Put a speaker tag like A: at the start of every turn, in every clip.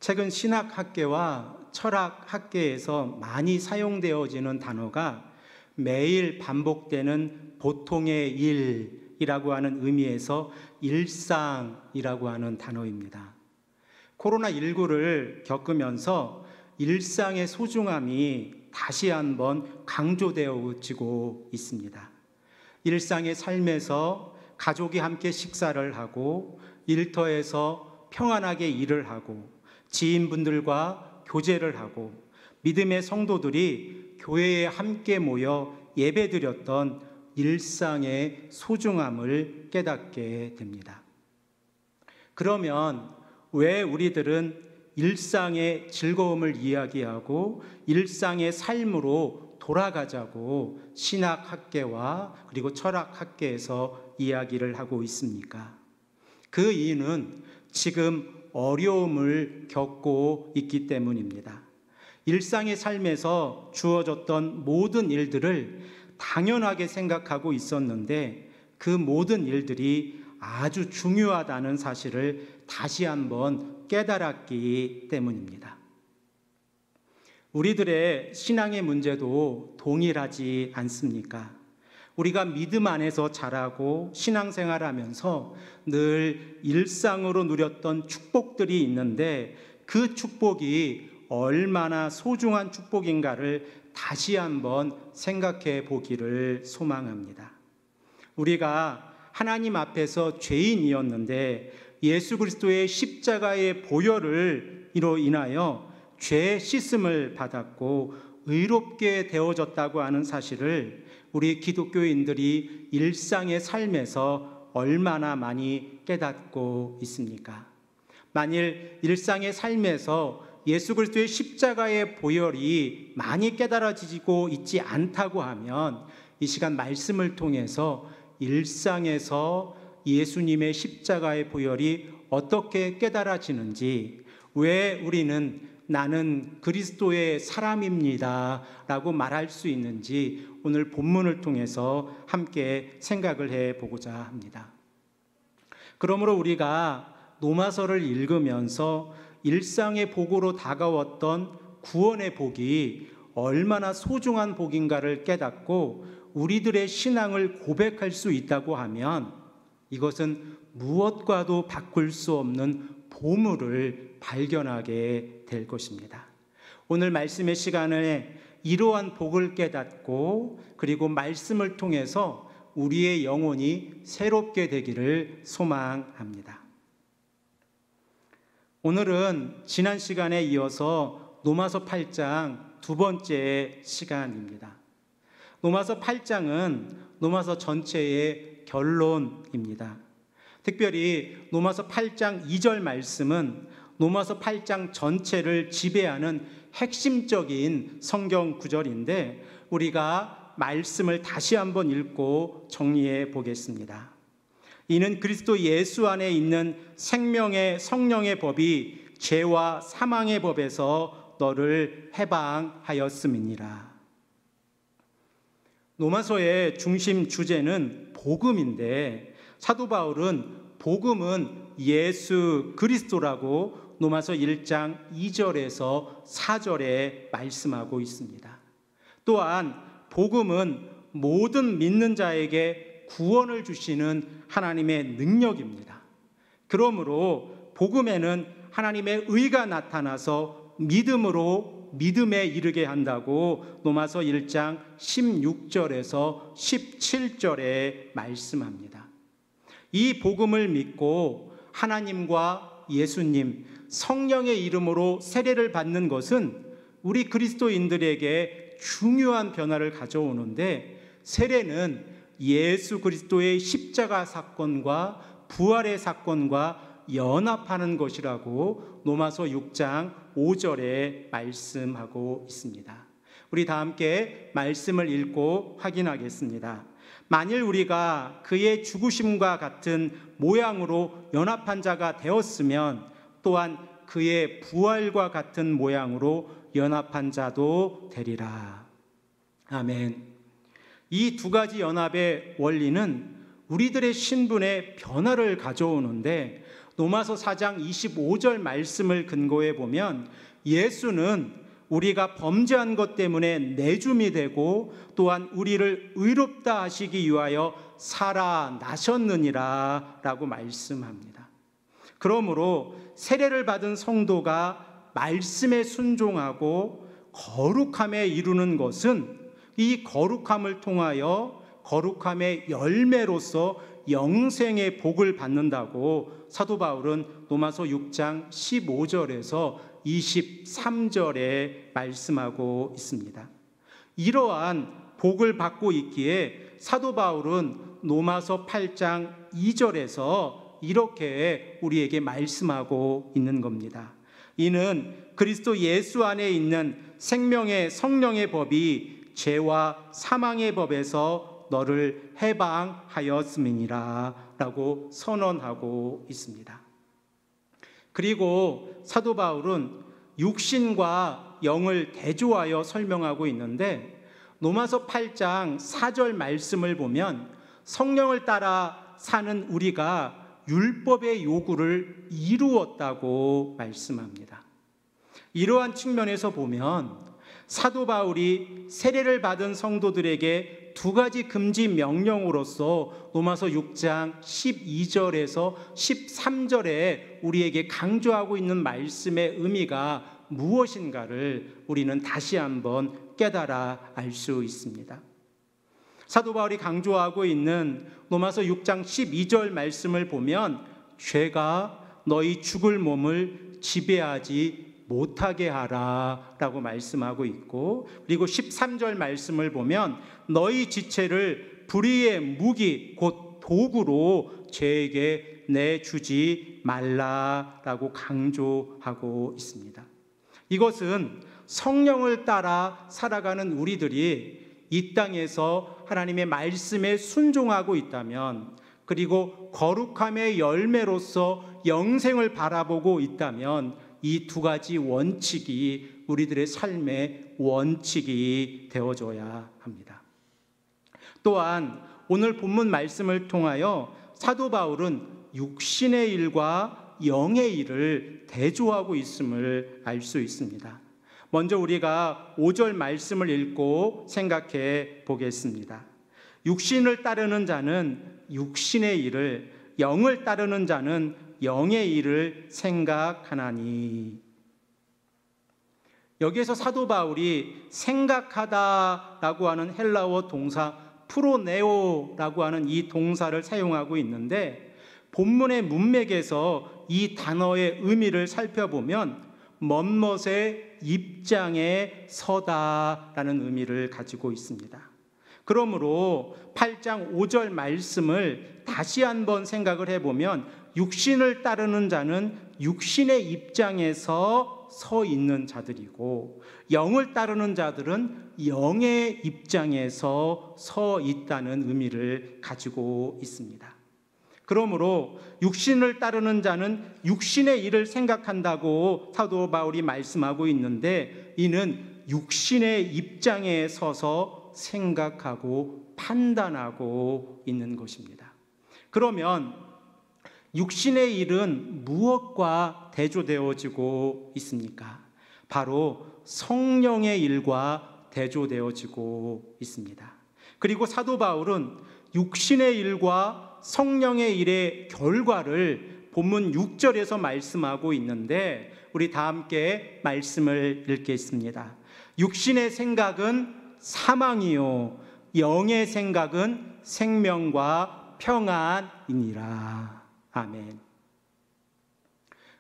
A: 최근 신학학계와 철학학계에서 많이 사용되어지는 단어가 매일 반복되는 보통의 일이라고 하는 의미에서 일상이라고 하는 단어입니다. 코로나19를 겪으면서 일상의 소중함이 다시 한번 강조되어지고 있습니다. 일상의 삶에서 가족이 함께 식사를 하고 일터에서 평안하게 일을 하고 지인분들과 교제를 하고 믿음의 성도들이 교회에 함께 모여 예배드렸던 일상의 소중함을 깨닫게 됩니다. 그러면 왜 우리들은 일상의 즐거움을 이야기하고 일상의 삶으로 돌아가자고 신학학계와 그리고 철학학계에서 이야기를 하고 있습니까? 그 이유는 지금 어려움을 겪고 있기 때문입니다. 일상의 삶에서 주어졌던 모든 일들을 당연하게 생각하고 있었는데 그 모든 일들이 아주 중요하다는 사실을 다시 한번 깨달았기 때문입니다. 우리들의 신앙의 문제도 동일하지 않습니까? 우리가 믿음 안에서 자라고 신앙생활하면서 늘 일상으로 누렸던 축복들이 있는데 그 축복이 얼마나 소중한 축복인가를 다시 한번 생각해 보기를 소망합니다. 우리가 하나님 앞에서 죄인이었는데 예수 그리스도의 십자가의 보혈을 인하여 죄 씻음을 받았고 의롭게 되어졌다고 하는 사실을 우리 기독교인들이 일상의 삶에서 얼마나 많이 깨닫고 있습니까? 만일 일상의 삶에서 예수 그리스도의 십자가의 보혈이 많이 깨달아지고 있지 않다고 하면 이 시간 말씀을 통해서 일상에서 예수님의 십자가의 보혈이 어떻게 깨달아지는지, 왜 우리는 나는 그리스도의 사람입니다 라고 말할 수 있는지 오늘 본문을 통해서 함께 생각을 해보고자 합니다. 그러므로 우리가 로마서를 읽으면서 일상의 복으로 다가왔던 구원의 복이 얼마나 소중한 복인가를 깨닫고 우리들의 신앙을 고백할 수 있다고 하면 이것은 무엇과도 바꿀 수 없는 보물을 발견하게 될 것입니다. 오늘 말씀의 시간에 이러한 복을 깨닫고 그리고 말씀을 통해서 우리의 영혼이 새롭게 되기를 소망합니다. 오늘은 지난 시간에 이어서 로마서 8장 두 번째 시간입니다. 로마서 8장은 로마서 전체의 결론입니다. 특별히 로마서 8장 2절 말씀은 로마서 8장 전체를 지배하는 핵심적인 성경 구절인데 우리가 말씀을 다시 한번 읽고 정리해 보겠습니다. 이는 그리스도 예수 안에 있는 생명의 성령의 법이 죄와 사망의 법에서 너를 해방하였음이니라. 로마서의 중심 주제는 복음인데 사도 바울은 복음은 예수 그리스도라고 로마서 1장 2절에서 4절에 말씀하고 있습니다. 또한 복음은 모든 믿는 자에게 구원을 주시는 하나님의 능력입니다. 그러므로 복음에는 하나님의 의가 나타나서 믿음으로 믿음에 이르게 한다고 로마서 1장 16절에서 17절에 말씀합니다. 이 복음을 믿고 하나님과 예수님, 성령의 이름으로 세례를 받는 것은 우리 그리스도인들에게 중요한 변화를 가져오는데 세례는 예수 그리스도의 십자가 사건과 부활의 사건과 연합하는 것이라고 로마서 6장 5절에 말씀하고 있습니다. 우리 다 함께 말씀을 읽고 확인하겠습니다. 만일 우리가 그의 죽으심과 같은 모양으로 연합한 자가 되었으면 또한 그의 부활과 같은 모양으로 연합한 자도 되리라. 아멘. 이 두 가지 연합의 원리는 우리들의 신분의 변화를 가져오는데 로마서 4장 25절 말씀을 근거해 보면 예수는 우리가 범죄한 것 때문에 내줌이 되고 또한 우리를 의롭다 하시기 위하여 살아나셨느니라 라고 말씀합니다. 그러므로 세례를 받은 성도가 말씀에 순종하고 거룩함에 이루는 것은 이 거룩함을 통하여 거룩함의 열매로서 영생의 복을 받는다고 사도 바울은 로마서 6장 15절에서 23절에 말씀하고 있습니다. 이러한 복을 받고 있기에 사도 바울은 로마서 8장 2절에서 이렇게 우리에게 말씀하고 있는 겁니다. 이는 그리스도 예수 안에 있는 생명의 성령의 법이 죄와 사망의 법에서 너를 해방하였음이니라 라고 선언하고 있습니다. 그리고 사도 바울은 육신과 영을 대조하여 설명하고 있는데 로마서 8장 4절 말씀을 보면 성령을 따라 사는 우리가 율법의 요구를 이루었다고 말씀합니다. 이러한 측면에서 보면 사도 바울이 세례를 받은 성도들에게 두 가지 금지 명령으로서 로마서 6장 12절에서 13절에 우리에게 강조하고 있는 말씀의 의미가 무엇인가를 우리는 다시 한번 깨달아 알 수 있습니다. 사도 바울이 강조하고 있는 로마서 6장 12절 말씀을 보면 죄가 너희 죽을 몸을 지배하지 못하게 하라 라고 말씀하고 있고, 그리고 13절 말씀을 보면 너희 지체를 불의의 무기 곧 도구로 죄에게 내주지 말라라고 강조하고 있습니다. 이것은 성령을 따라 살아가는 우리들이 이 땅에서 하나님의 말씀에 순종하고 있다면, 그리고 거룩함의 열매로서 영생을 바라보고 있다면 이 두 가지 원칙이 우리들의 삶의 원칙이 되어줘야 합니다. 또한 오늘 본문 말씀을 통하여 사도 바울은 육신의 일과 영의 일을 대조하고 있음을 알 수 있습니다. 먼저 우리가 5절 말씀을 읽고 생각해 보겠습니다. 육신을 따르는 자는 육신의 일을, 영을 따르는 자는 영의 일을 생각하나니. 여기에서 사도 바울이 생각하다라고 하는 헬라어 동사 프로네오라고 하는 이 동사를 사용하고 있는데, 본문의 문맥에서 이 단어의 의미를 살펴보면 멋멋의 입장에 서다라는 의미를 가지고 있습니다. 그러므로 8장 5절 말씀을 다시 한번 생각을 해보면 육신을 따르는 자는 육신의 입장에서 서 있는 자들이고, 영을 따르는 자들은 영의 입장에서 서 있다는 의미를 가지고 있습니다. 그러므로 육신을 따르는 자는 육신의 일을 생각한다고 사도 바울이 말씀하고 있는데, 이는 육신의 입장에 서서 생각하고 판단하고 있는 것입니다. 그러면 육신의 일은 무엇과 대조되어지고 있습니까? 바로 성령의 일과 대조되어지고 있습니다. 그리고 사도 바울은 육신의 일과 성령의 일의 결과를 본문 6절에서 말씀하고 있는데, 우리 다 함께 말씀을 읽겠습니다. 육신의 생각은 사망이요 영의 생각은 생명과 평안이니라. 아멘.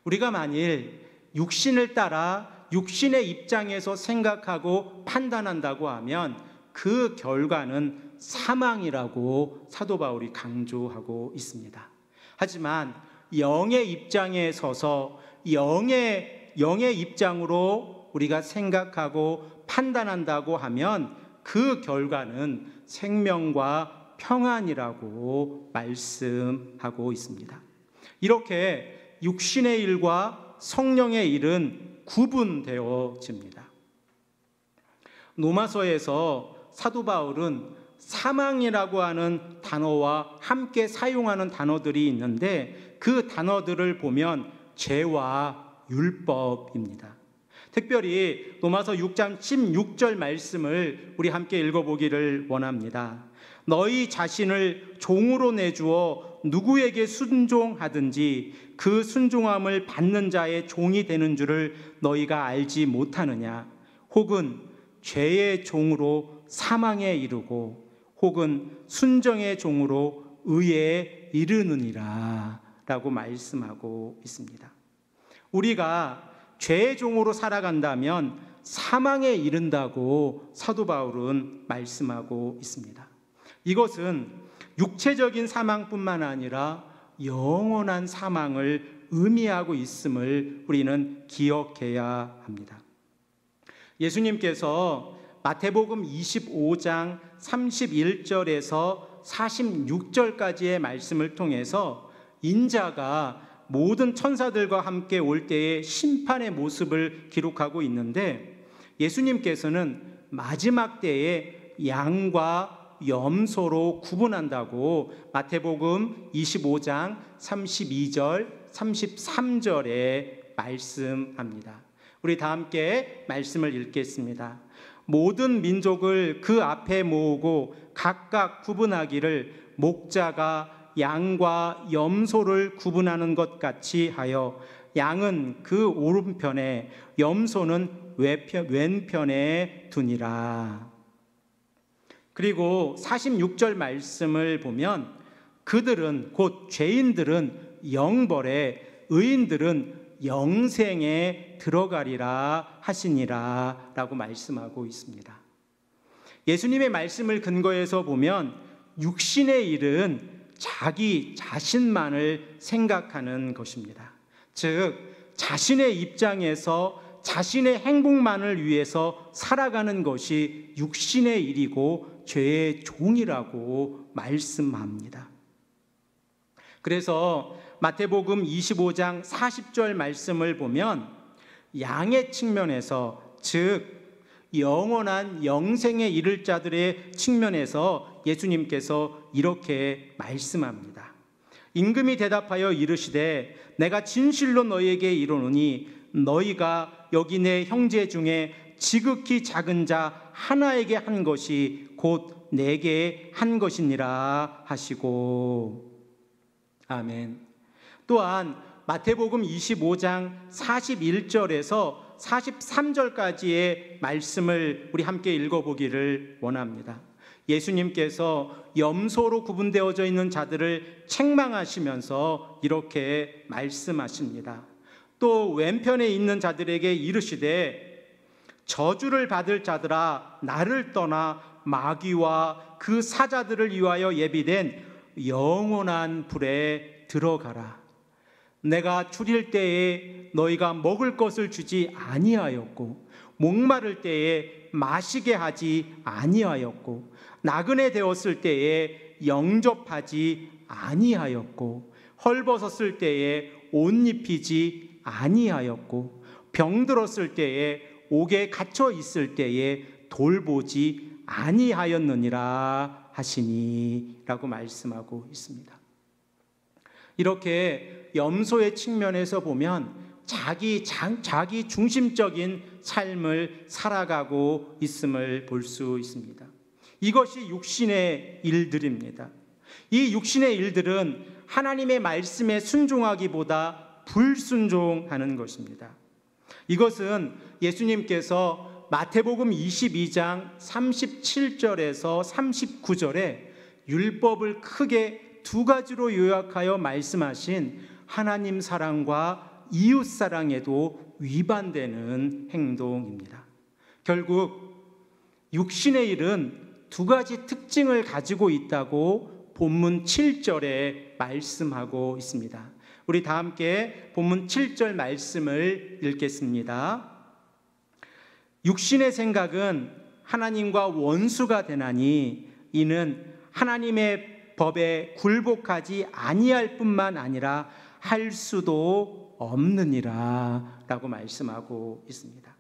A: 우리가 만일 육신을 따라 육신의 입장에서 생각하고 판단한다고 하면 그 결과는 사망이라고 사도 바울이 강조하고 있습니다. 하지만 영의 입장에 서서 영의 입장으로 우리가 생각하고 판단한다고 하면 그 결과는 생명과 평안이라고 말씀하고 있습니다. 이렇게 육신의 일과 성령의 일은 구분되어집니다. 로마서에서 사도 바울은 사망이라고 하는 단어와 함께 사용하는 단어들이 있는데 그 단어들을 보면 죄와 율법입니다. 특별히 로마서 6장 16절 말씀을 우리 함께 읽어보기를 원합니다. 너희 자신을 종으로 내주어 누구에게 순종하든지 그 순종함을 받는 자의 종이 되는 줄을 너희가 알지 못하느냐? 혹은 죄의 종으로 사망에 이르고 혹은 순종의 종으로 의에 이르느니라 라고 말씀하고 있습니다. 우리가 죄의 종으로 살아간다면 사망에 이른다고 사도 바울은 말씀하고 있습니다. 이것은 육체적인 사망뿐만 아니라 영원한 사망을 의미하고 있음을 우리는 기억해야 합니다. 예수님께서 마태복음 25장 31절에서 46절까지의 말씀을 통해서 인자가 모든 천사들과 함께 올 때의 심판의 모습을 기록하고 있는데 예수님께서는 마지막 때에 양과 염소로 구분한다고 마태복음 25장 32절, 33절에 말씀합니다. 우리 다 함께 말씀을 읽겠습니다. 모든 민족을 그 앞에 모으고 각각 구분하기를 목자가 양과 염소를 구분하는 것 같이 하여 양은 그 오른편에 염소는 왼편에 두니라. 그리고 46절 말씀을 보면 그들은 곧 죄인들은 영벌에 의인들은 영생에 들어가리라 하시니라 라고 말씀하고 있습니다. 예수님의 말씀을 근거해서 보면 육신의 일은 자기 자신만을 생각하는 것입니다. 즉 자신의 입장에서 자신의 행복만을 위해서 살아가는 것이 육신의 일이고 죄의 종이라고 말씀합니다. 그래서 마태복음 25장 40절 말씀을 보면 양의 측면에서 즉 영원한 영생에 이를 자들의 측면에서 예수님께서 이렇게 말씀합니다. 임금이 대답하여 이르시되 내가 진실로 너희에게 이르노니 너희가 여기 내 형제 중에 지극히 작은 자 하나에게 한 것이 곧 내게 한 것이니라 하시고 아멘. 또한 마태복음 25장 41절에서 43절까지의 말씀을 우리 함께 읽어보기를 원합니다. 예수님께서 염소로 구분되어져 있는 자들을 책망하시면서 이렇게 말씀하십니다. 또 왼편에 있는 자들에게 이르시되 저주를 받을 자들아 나를 떠나 마귀와 그 사자들을 위하여 예비된 영원한 불에 들어가라. 내가 줄일 때에 너희가 먹을 것을 주지 아니하였고 목마를 때에 마시게 하지 아니하였고 나그네 되었을 때에 영접하지 아니하였고 헐벗었을 때에 옷 입히지 아니하였고 병들었을 때에 옥에 갇혀 있을 때에 돌보지 아니하였느니라 하시니 라고 말씀하고 있습니다. 이렇게 염소의 측면에서 보면 자기 중심적인 삶을 살아가고 있음을 볼 수 있습니다. 이것이 육신의 일들입니다. 이 육신의 일들은 하나님의 말씀에 순종하기보다 불순종하는 것입니다. 이것은 예수님께서 마태복음 22장 37절에서 39절에 율법을 크게 두 가지로 요약하여 말씀하신 하나님 사랑과 이웃 사랑에도 위반되는 행동입니다. 결국 육신의 일은 두 가지 특징을 가지고 있다고 본문 7절에 말씀하고 있습니다. 우리 다 함께 본문 7절 말씀을 읽겠습니다. 육신의 생각은 하나님과 원수가 되나니 이는 하나님의 법에 굴복하지 아니할 뿐만 아니라 할 수도 없느니라 라고 말씀하고 있습니다.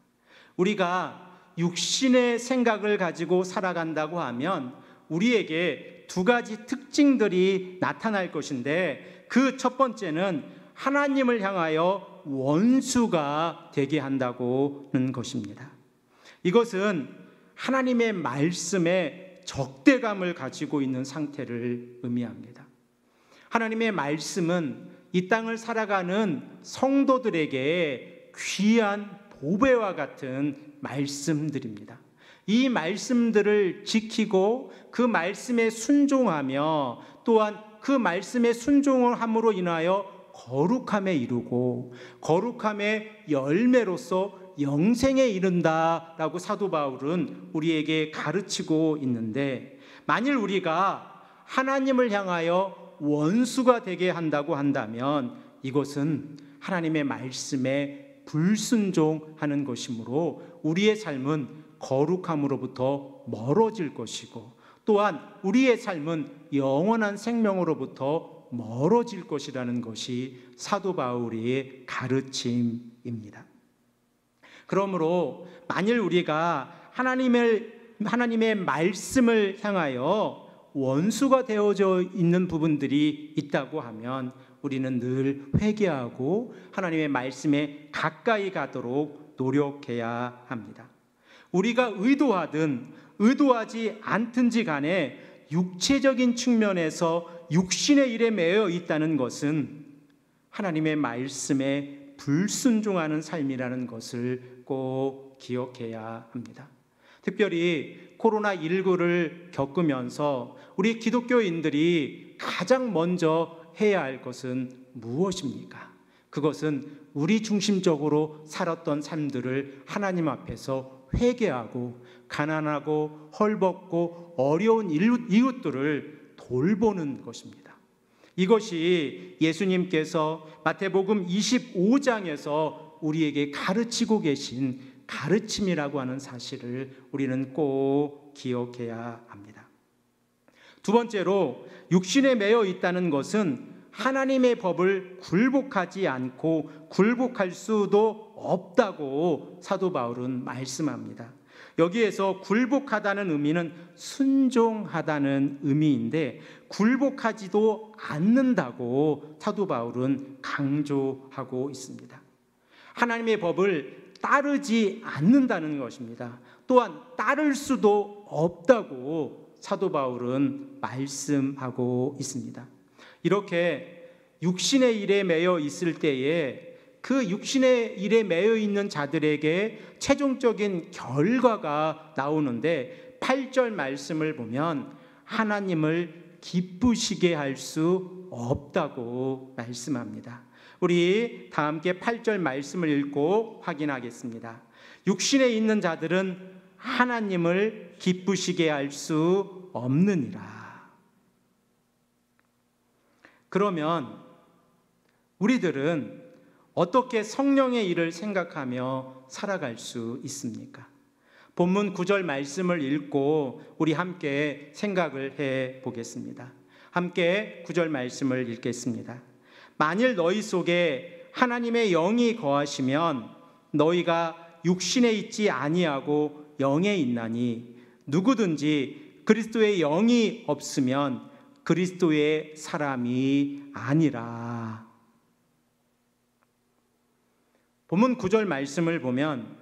A: 우리가 육신의 생각을 가지고 살아간다고 하면 우리에게 두 가지 특징들이 나타날 것인데, 그 첫 번째는 하나님을 향하여 원수가 되게 한다고는 것입니다. 이것은 하나님의 말씀에 적대감을 가지고 있는 상태를 의미합니다. 하나님의 말씀은 이 땅을 살아가는 성도들에게 귀한 보배와 같은 말씀들입니다. 이 말씀들을 지키고 그 말씀에 순종하며, 또한 그 말씀에 순종을 함으로 인하여 거룩함에 이르고 거룩함의 열매로서 영생에 이른다라고 사도 바울은 우리에게 가르치고 있는데, 만일 우리가 하나님을 향하여 원수가 되게 한다고 한다면 이것은 하나님의 말씀에 불순종하는 것이므로 우리의 삶은 거룩함으로부터 멀어질 것이고, 또한 우리의 삶은 영원한 생명으로부터 멀어질 것이라는 것이 사도 바울의 가르침입니다. 그러므로 만일 우리가 하나님의 말씀을 향하여 원수가 되어져 있는 부분들이 있다고 하면 우리는 늘 회개하고 하나님의 말씀에 가까이 가도록 노력해야 합니다. 우리가 의도하든 의도하지 않든지 간에 육체적인 측면에서 육신의 일에 매여 있다는 것은 하나님의 말씀에 불순종하는 삶이라는 것을 꼭 기억해야 합니다. 특별히 코로나19를 겪으면서 우리 기독교인들이 가장 먼저 해야 할 것은 무엇입니까? 그것은 우리 중심적으로 살았던 삶들을 하나님 앞에서 회개하고 가난하고 헐벗고 어려운 이웃들을 돌보는 것입니다. 이것이 예수님께서 마태복음 25장에서 우리에게 가르치고 계신 가르침이라고 하는 사실을 우리는 꼭 기억해야 합니다. 두 번째로, 육신에 매여 있다는 것은 하나님의 법을 굴복하지 않고 굴복할 수도 없다고 사도 바울은 말씀합니다. 여기에서 굴복하다는 의미는 순종하다는 의미인데, 굴복하지도 않는다고 사도 바울은 강조하고 있습니다. 하나님의 법을 따르지 않는다는 것입니다. 또한 따를 수도 없다고 사도 바울은 말씀하고 있습니다. 이렇게 육신의 일에 매여 있을 때에 그 육신의 일에 매여 있는 자들에게 최종적인 결과가 나오는데, 8절 말씀을 보면 하나님을 기쁘시게 할 수 없다고 말씀합니다. 우리 다 함께 8절 말씀을 읽고 확인하겠습니다. 육신에 있는 자들은 하나님을 기쁘시게 할 수 없느니라. 그러면 우리들은 어떻게 성령의 일을 생각하며 살아갈 수 있습니까? 본문 9절 말씀을 읽고 우리 함께 생각을 해 보겠습니다. 함께 9절 말씀을 읽겠습니다. 만일 너희 속에 하나님의 영이 거하시면 너희가 육신에 있지 아니하고 영에 있나니, 누구든지 그리스도의 영이 없으면 그리스도의 사람이 아니라. 본문 9절 말씀을 보면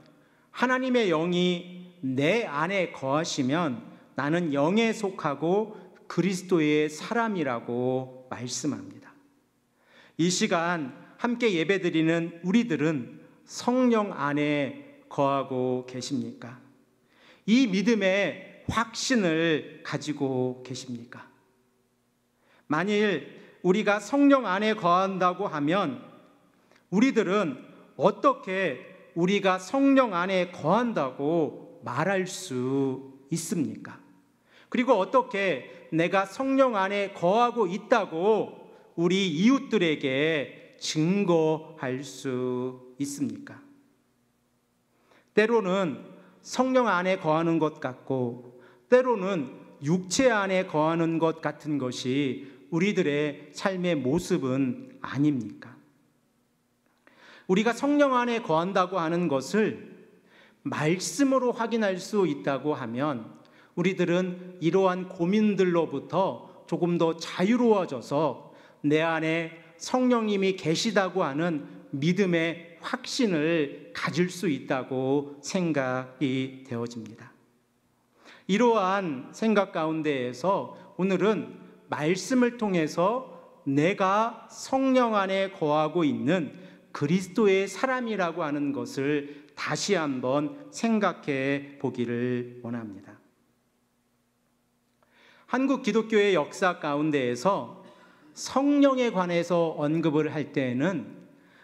A: 하나님의 영이 내 안에 거하시면 나는 영에 속하고 그리스도의 사람이라고 말씀합니다. 이 시간 함께 예배드리는 우리들은 성령 안에 거하고 계십니까? 이 믿음의 확신을 가지고 계십니까? 만일 우리가 성령 안에 거한다고 하면 우리들은 어떻게 우리가 성령 안에 거한다고 말할 수 있습니까? 그리고 어떻게 내가 성령 안에 거하고 있다고 우리 이웃들에게 증거할 수 있습니까? 때로는 성령 안에 거하는 것 같고, 때로는 육체 안에 거하는 것 같은 것이 우리들의 삶의 모습은 아닙니까? 우리가 성령 안에 거한다고 하는 것을 말씀으로 확인할 수 있다고 하면 우리들은 이러한 고민들로부터 조금 더 자유로워져서 내 안에 성령님이 계시다고 하는 믿음의 확신을 가질 수 있다고 생각이 되어집니다. 이러한 생각 가운데에서 오늘은 말씀을 통해서 내가 성령 안에 거하고 있는 그리스도의 사람이라고 하는 것을 다시 한번 생각해 보기를 원합니다. 한국 기독교의 역사 가운데에서 성령에 관해서 언급을 할 때에는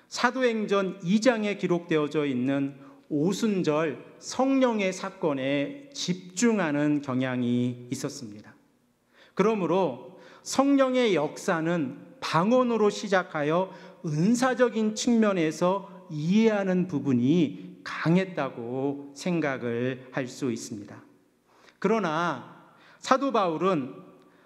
A: 사도행전 2장에 기록되어져 있는 오순절 성령의 사건에 집중하는 경향이 있었습니다. 그러므로 성령의 역사는 방언으로 시작하여 은사적인 측면에서 이해하는 부분이 강했다고 생각을 할 수 있습니다. 그러나 사도 바울은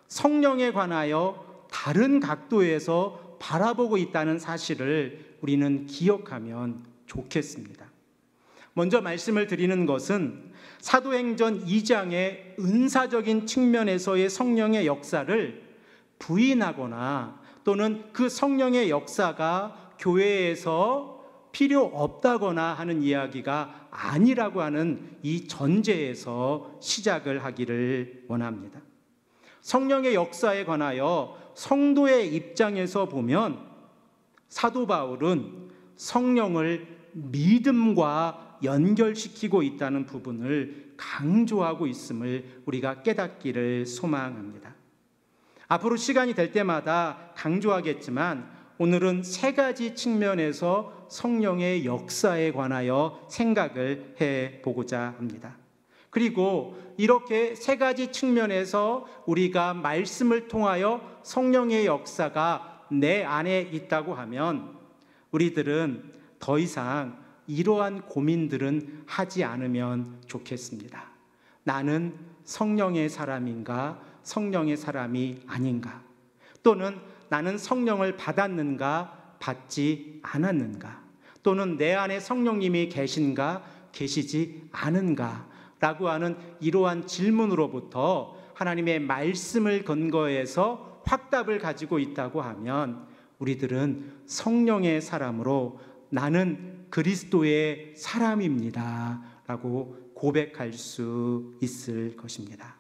A: 성령에 관하여 다른 각도에서 바라보고 있다는 사실을 우리는 기억하면 좋겠습니다. 먼저 말씀을 드리는 것은 사도행전 2장의 은사적인 측면에서의 성령의 역사를 부인하거나 또는 그 성령의 역사가 교회에서 필요 없다거나 하는 이야기가 아니라고 하는 이 전제에서 시작을 하기를 원합니다. 성령의 역사에 관하여 성도의 입장에서 보면 사도 바울은 성령을 믿음과 연결시키고 있다는 부분을 강조하고 있음을 우리가 깨닫기를 소망합니다. 앞으로 시간이 될 때마다 강조하겠지만 오늘은 세 가지 측면에서 성령의 역사에 관하여 생각을 해보고자 합니다. 그리고 이렇게 세 가지 측면에서 우리가 말씀을 통하여 성령의 역사가 내 안에 있다고 하면 우리들은 더 이상 이러한 고민들은 하지 않으면 좋겠습니다. 나는 성령의 사람인가, 성령의 사람이 아닌가? 또는 나는 성령을 받았는가, 받지 않았는가? 또는 내 안에 성령님이 계신가, 계시지 않은가? 라고 하는 이러한 질문으로부터 하나님의 말씀을 근거해서 확답을 가지고 있다고 하면 우리들은 성령의 사람으로 나는 그리스도의 사람입니다 라고 고백할 수 있을 것입니다.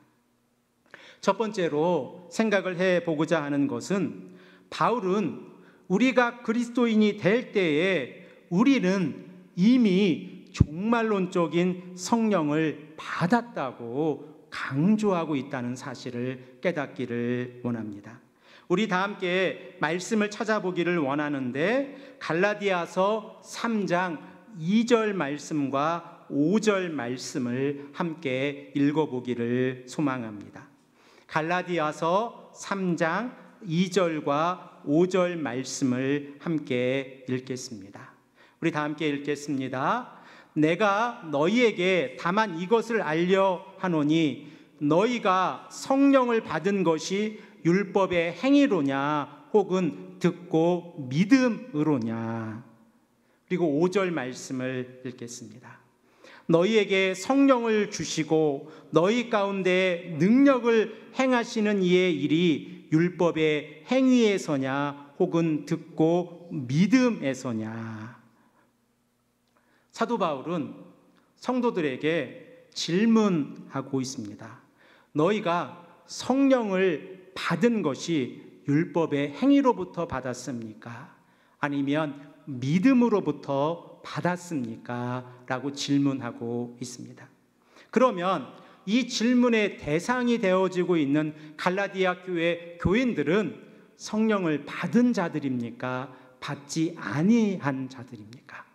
A: 첫 번째로 생각을 해보고자 하는 것은 바울은 우리가 그리스도인이 될 때에 우리는 이미 종말론적인 성령을 받았다고 강조하고 있다는 사실을 깨닫기를 원합니다. 우리 다 함께 말씀을 찾아보기를 원하는데 갈라디아서 3장 2절 말씀과 5절 말씀을 함께 읽어보기를 소망합니다. 갈라디아서 3장 2절과 5절 말씀을 함께 읽겠습니다. 우리 다 함께 읽겠습니다. 내가 너희에게 다만 이것을 알려 하노니 너희가 성령을 받은 것이 율법의 행위로냐 혹은 듣고 믿음으로냐. 그리고 5절 말씀을 읽겠습니다. 너희에게 성령을 주시고 너희 가운데 능력을 행하시는 이의 일이 율법의 행위에서냐 혹은 듣고 믿음에서냐. 사도 바울은 성도들에게 질문하고 있습니다. 너희가 성령을 받은 것이 율법의 행위로부터 받았습니까? 아니면 믿음으로부터 받았습니까? 라고 질문하고 있습니다. 그러면 이 질문의 대상이 되어지고 있는 갈라디아 교회 교인들은 성령을 받은 자들입니까? 받지 아니한 자들입니까?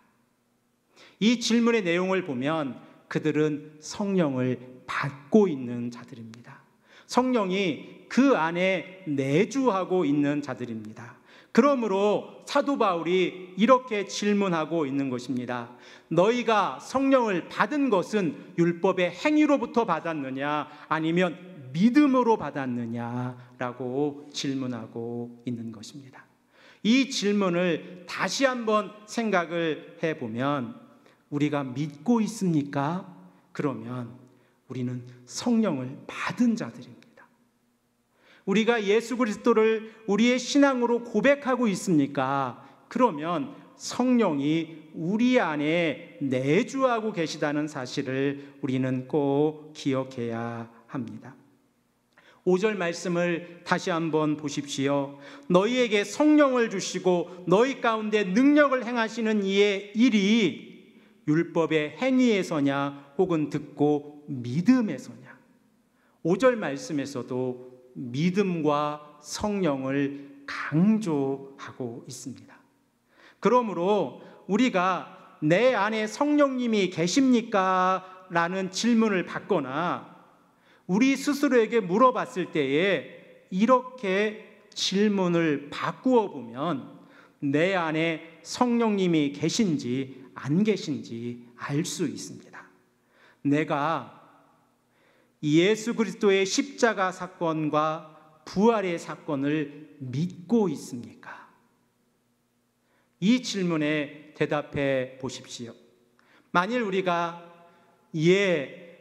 A: 이 질문의 내용을 보면 그들은 성령을 받고 있는 자들입니다. 성령이 그 안에 내주하고 있는 자들입니다. 그러므로 사도 바울이 이렇게 질문하고 있는 것입니다. 너희가 성령을 받은 것은 율법의 행위로부터 받았느냐 아니면 믿음으로 받았느냐라고 질문하고 있는 것입니다. 이 질문을 다시 한번 생각을 해보면 우리가 믿고 있습니까? 그러면 우리는 성령을 받은 자들입니다. 우리가 예수 그리스도를 우리의 신앙으로 고백하고 있습니까? 그러면 성령이 우리 안에 내주하고 계시다는 사실을 우리는 꼭 기억해야 합니다. 5절 말씀을 다시 한번 보십시오. 너희에게 성령을 주시고 너희 가운데 능력을 행하시는 이의 일이 율법의 행위에서냐 혹은 듣고 믿음에서냐. 5절 말씀에서도 믿음과 성령을 강조하고 있습니다. 그러므로 우리가 내 안에 성령님이 계십니까? 라는 질문을 받거나 우리 스스로에게 물어봤을 때에 이렇게 질문을 바꾸어 보면 내 안에 성령님이 계신지 안 계신지 알 수 있습니다. 내가 예수 그리스도의 십자가 사건과 부활의 사건을 믿고 있습니까? 이 질문에 대답해 보십시오. 만일 우리가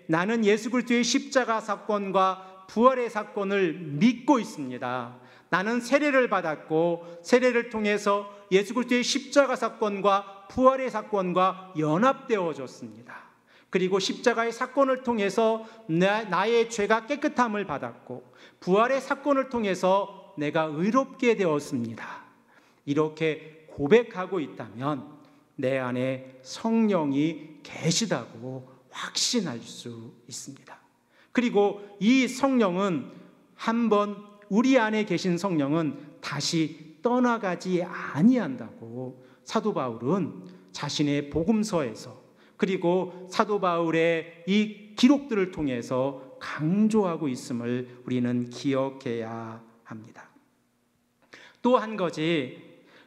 A: 나는 예수 그리스도의 십자가 사건과 부활의 사건을 믿고 있습니다. 나는 세례를 받았고 세례를 통해서 예수 그리스도의 십자가 사건과 부활의 사건과 연합되어졌습니다. 그리고 십자가의 사건을 통해서 나의 죄가 깨끗함을 받았고 부활의 사건을 통해서 내가 의롭게 되었습니다. 이렇게 고백하고 있다면 내 안에 성령이 계시다고 확신할 수 있습니다. 그리고 이 성령은 한번 우리 안에 계신 성령은 다시 떠나가지 아니한다고 사도 바울은 자신의 복음서에서 그리고 사도 바울의 이 기록들을 통해서 강조하고 있음을 우리는 기억해야 합니다. 또 한 가지,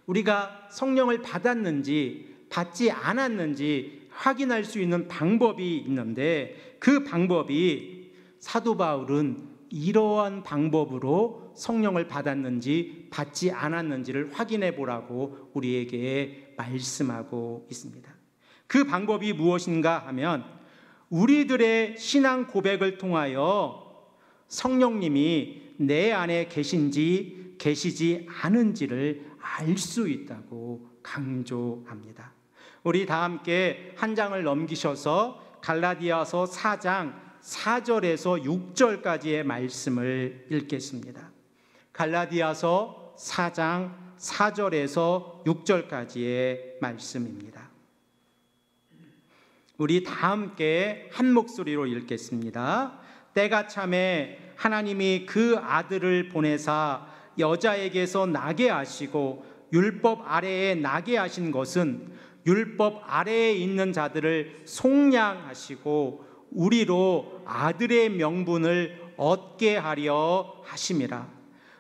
A: 우리가 성령을 받았는지 받지 않았는지 확인할 수 있는 방법이 있는데 그 방법이 사도 바울은 이러한 방법으로 성령을 받았는지 받지 않았는지를 확인해 보라고 우리에게 말씀하고 있습니다. 그 방법이 무엇인가 하면 우리들의 신앙 고백을 통하여 성령님이 내 안에 계신지 계시지 않은지를 알 수 있다고 강조합니다. 우리 다 함께 한 장을 넘기셔서 갈라디아서 4장 4절에서 6절까지의 말씀을 읽겠습니다. 갈라디아서 4장 4절에서 6절까지의 말씀입니다. 우리 다 함께 한 목소리로 읽겠습니다. 때가 참에 하나님이 그 아들을 보내사 여자에게서 나게 하시고 율법 아래에 나게 하신 것은 율법 아래에 있는 자들을 속량하시고 우리로 아들의 명분을 얻게 하려 하심이라.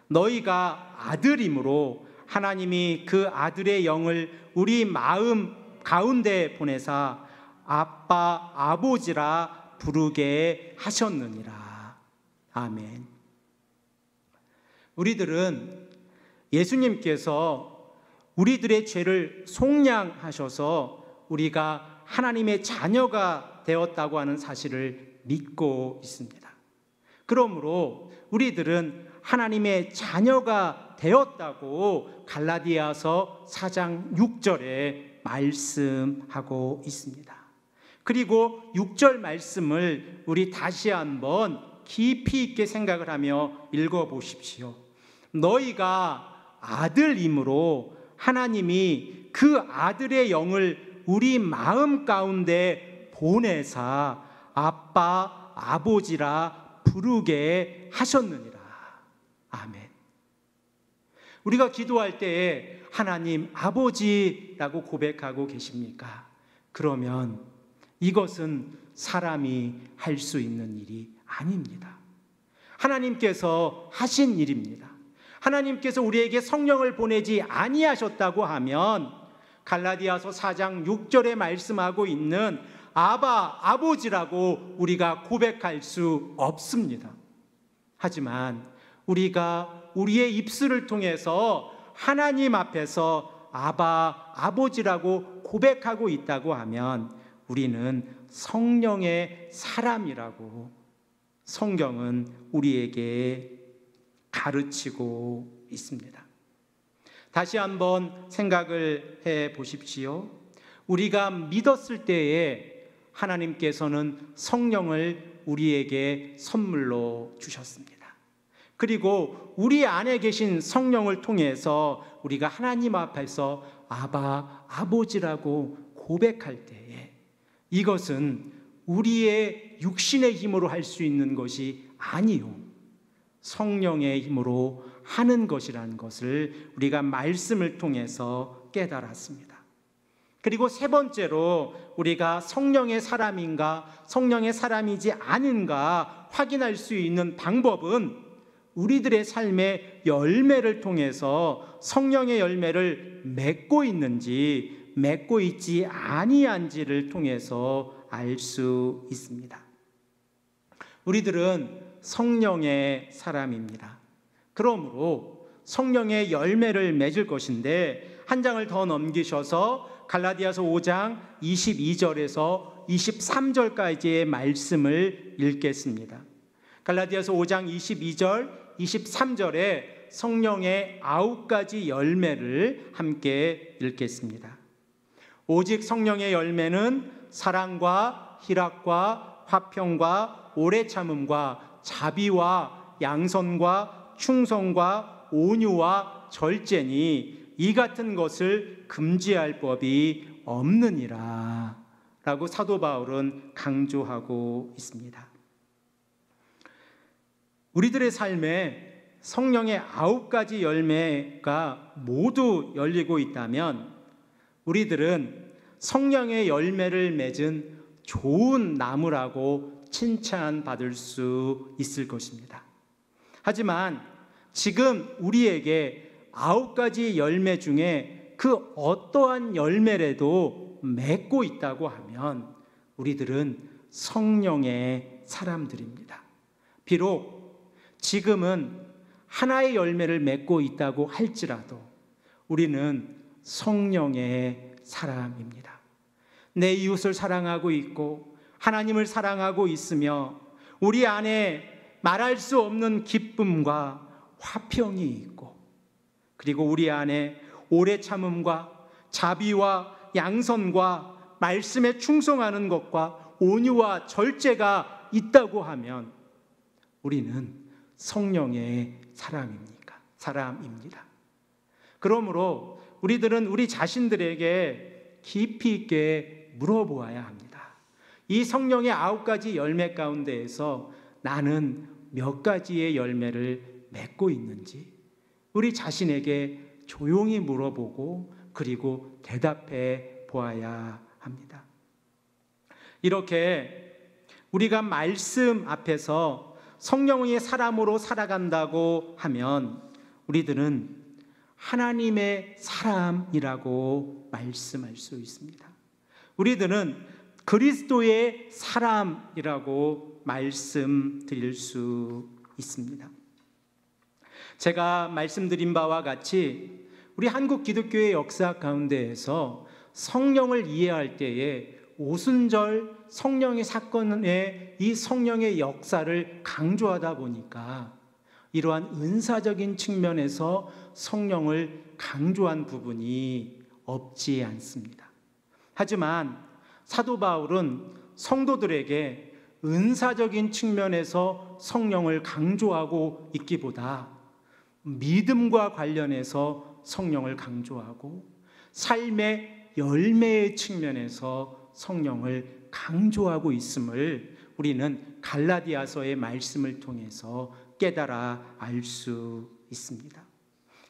A: 너희가 아들이므로 하나님이 그 아들의 영을 우리 마음 가운데 보내사 아빠 아버지라 부르게 하셨느니라. 아멘. 우리들은 예수님께서 우리들의 죄를 속량하셔서 우리가 하나님의 자녀가 되었다고 하는 사실을 믿고 있습니다. 그러므로 우리들은 하나님의 자녀가 되었다고 갈라디아서 4장 6절에 말씀하고 있습니다. 그리고 6절 말씀을 우리 다시 한번 깊이 있게 생각을 하며 읽어보십시오. 너희가 아들이므로 하나님이 그 아들의 영을 우리 마음 가운데 보내사 아빠 아버지라 부르게 하셨느니라. 아멘. 우리가 기도할 때에 하나님 아버지라고 고백하고 계십니까? 그러면 이것은 사람이 할 수 있는 일이 아닙니다. 하나님께서 하신 일입니다. 하나님께서 우리에게 성령을 보내지 아니하셨다고 하면 갈라디아서 4장 6절에 말씀하고 있는 아바 아버지라고 우리가 고백할 수 없습니다. 하지만 우리가 우리의 입술을 통해서 하나님 앞에서 아바 아버지라고 고백하고 있다고 하면 우리는 성령의 사람이라고 성경은 우리에게 가르치고 있습니다. 다시 한번 생각을 해 보십시오. 우리가 믿었을 때에 하나님께서는 성령을 우리에게 선물로 주셨습니다. 그리고 우리 안에 계신 성령을 통해서 우리가 하나님 앞에서 아바, 아버지라고 고백할 때에 이것은 우리의 육신의 힘으로 할 수 있는 것이 아니요, 성령의 힘으로 하는 것이라는 것을 우리가 말씀을 통해서 깨달았습니다. 그리고 세 번째로 우리가 성령의 사람인가 성령의 사람이지 않은가 확인할 수 있는 방법은 우리들의 삶의 열매를 통해서 성령의 열매를 맺고 있는지 맺고 있지 아니한지를 통해서 알 수 있습니다. 우리들은 성령의 사람입니다. 그러므로 성령의 열매를 맺을 것인데 한 장을 더 넘기셔서 갈라디아서 5장 22절에서 23절까지의 말씀을 읽겠습니다. 갈라디아서 5장 22절, 23절에 성령의 9가지 열매를 함께 읽겠습니다. 오직 성령의 열매는 사랑과 희락과 화평과 오래 참음과 자비와 양선과 충성과 온유와 절제니 이 같은 것을 금지할 법이 없느니라 라고 사도 바울은 강조하고 있습니다. 우리들의 삶에 성령의 9가지 열매가 모두 열리고 있다면 우리들은 성령의 열매를 맺은 좋은 나무라고 칭찬받을 수 있을 것입니다. 하지만 지금 우리에게 9가지 열매 중에 그 어떠한 열매라도 맺고 있다고 하면 우리들은 성령의 사람들입니다. 비록 지금은 하나의 열매를 맺고 있다고 할지라도 우리는 성령의 사람입니다. 내 이웃을 사랑하고 있고 하나님을 사랑하고 있으며 우리 안에 말할 수 없는 기쁨과 화평이 있고 그리고 우리 안에 오래 참음과 자비와 양선과 말씀에 충성하는 것과 온유와 절제가 있다고 하면 우리는 성령의 사람입니다. 그러므로 우리들은 우리 자신들에게 깊이 있게 물어보아야 합니다. 이 성령의 9가지 열매 가운데에서 나는 몇 가지의 열매를 맺고 있는지 우리 자신에게 조용히 물어보고 그리고 대답해 보아야 합니다. 이렇게 우리가 말씀 앞에서 성령의 사람으로 살아간다고 하면 우리들은 하나님의 사람이라고 말씀할 수 있습니다. 우리들은 그리스도의 사람이라고 말씀드릴 수 있습니다. 제가 말씀드린 바와 같이 우리 한국 기독교의 역사 가운데에서 성령을 이해할 때에 오순절 성령의 사건에 이 성령의 역사를 강조하다 보니까 이러한 은사적인 측면에서 성령을 강조한 부분이 없지 않습니다. 하지만 사도 바울은 성도들에게 은사적인 측면에서 성령을 강조하고 있기보다 믿음과 관련해서 성령을 강조하고 삶의 열매의 측면에서 성령을 강조하고 있음을 우리는 갈라디아서의 말씀을 통해서 깨달아 알 수 있습니다.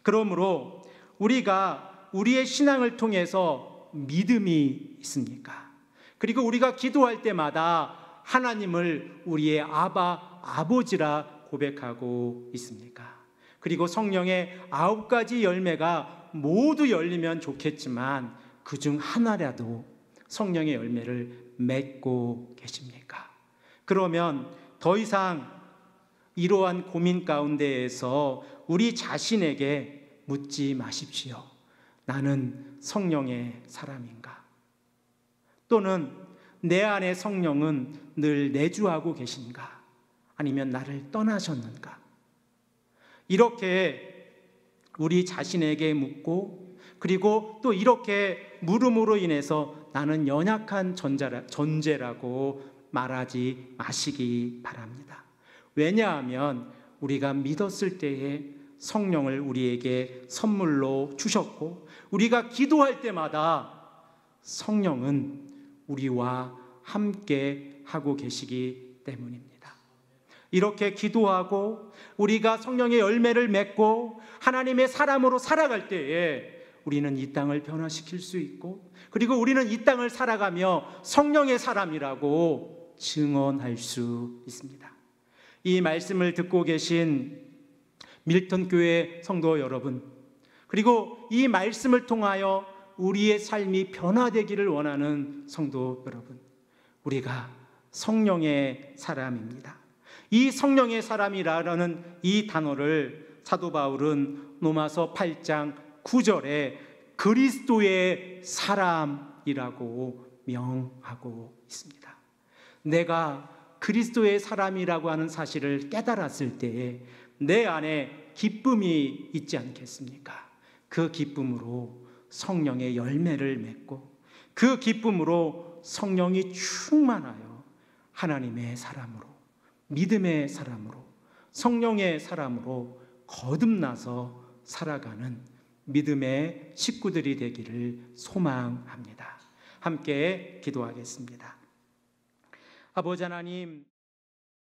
A: 그러므로 우리가 우리의 신앙을 통해서 믿음이 있습니까? 그리고 우리가 기도할 때마다 하나님을 우리의 아바, 아버지라 고백하고 있습니까? 그리고 성령의 9가지 열매가 모두 열리면 좋겠지만 그중 하나라도 성령의 열매를 맺고 계십니까? 그러면 더 이상 이러한 고민 가운데에서 우리 자신에게 묻지 마십시오. 나는 성령의 사람인가? 또는 내 안에 성령은 늘 내주하고 계신가? 아니면 나를 떠나셨는가? 이렇게 우리 자신에게 묻고, 그리고 또 이렇게 물음으로 인해서 나는 연약한 존재라고 말하지 마시기 바랍니다. 왜냐하면 우리가 믿었을 때에 성령을 우리에게 선물로 주셨고, 우리가 기도할 때마다 성령은 우리와 함께 하고 계시기 때문입니다. 이렇게 기도하고 우리가 성령의 열매를 맺고 하나님의 사람으로 살아갈 때에 우리는 이 땅을 변화시킬 수 있고, 그리고 우리는 이 땅을 살아가며 성령의 사람이라고 증언할 수 있습니다. 이 말씀을 듣고 계신 밀턴 교회 성도 여러분, 그리고 이 말씀을 통하여 우리의 삶이 변화되기를 원하는 성도 여러분, 우리가 성령의 사람입니다. 이 성령의 사람이라는 이 단어를 사도 바울은 로마서 8장 9절에 그리스도의 사람이라고 명하고 있습니다. 내가 그리스도의 사람이라고 하는 사실을 깨달았을 때에 내 안에 기쁨이 있지 않겠습니까? 그 기쁨으로 성령의 열매를 맺고, 그 기쁨으로 성령이 충만하여 하나님의 사람으로, 믿음의 사람으로, 성령의 사람으로 거듭나서 살아가는 믿음의 식구들이 되기를 소망합니다. 함께 기도하겠습니다. 아버지 하나님,